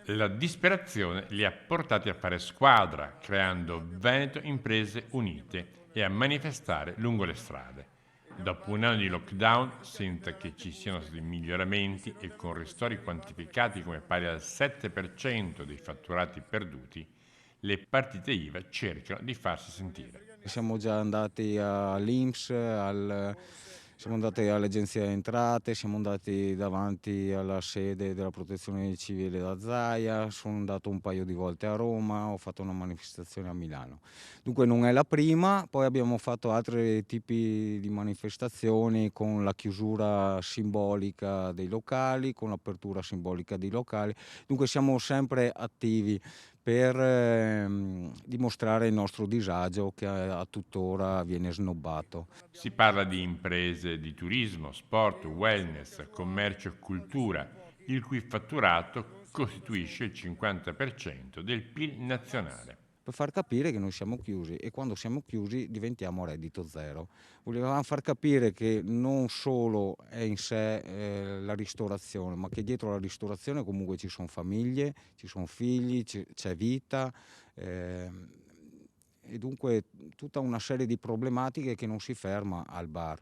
La disperazione li ha portati a fare squadra, creando Veneto Imprese Unite e a manifestare lungo le strade. Dopo un anno di lockdown, senza che ci siano stati miglioramenti e con ristori quantificati come pari al 7% dei fatturati perduti, le partite IVA cercano di farsi sentire. Siamo già andati all'INPS, siamo andati all'Agenzia delle Entrate, siamo andati davanti alla sede della Protezione Civile da Zaia, sono andato un paio di volte a Roma, ho fatto una manifestazione a Milano. Dunque non è la prima, poi abbiamo fatto altri tipi di manifestazioni con la chiusura simbolica dei locali, con l'apertura simbolica dei locali. Dunque siamo sempre attivi per dimostrare il nostro disagio che a tuttora viene snobbato. Si parla di imprese di turismo, sport, wellness, commercio e cultura, il cui fatturato costituisce il 50% del PIL nazionale. Per far capire che noi siamo chiusi e quando siamo chiusi diventiamo a reddito zero. Volevamo far capire che non solo è in sé la ristorazione, ma che dietro la ristorazione comunque ci sono famiglie, ci sono figli, c'è vita ehm, e dunque tutta una serie di problematiche che non si ferma al bar.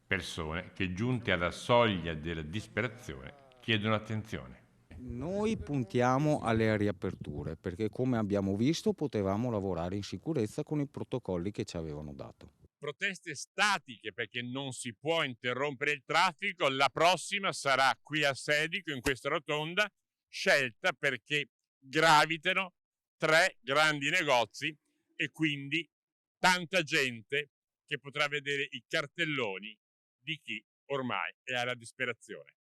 Persone che giunte alla soglia della disperazione chiedono attenzione. Noi puntiamo alle riaperture perché come abbiamo visto potevamo lavorare in sicurezza con i protocolli che ci avevano dato. Proteste statiche perché non si può interrompere il traffico, la prossima sarà qui a Sedico in questa rotonda, scelta perché gravitano 3 grandi negozi e quindi tanta gente che potrà vedere i cartelloni di chi ormai è alla disperazione.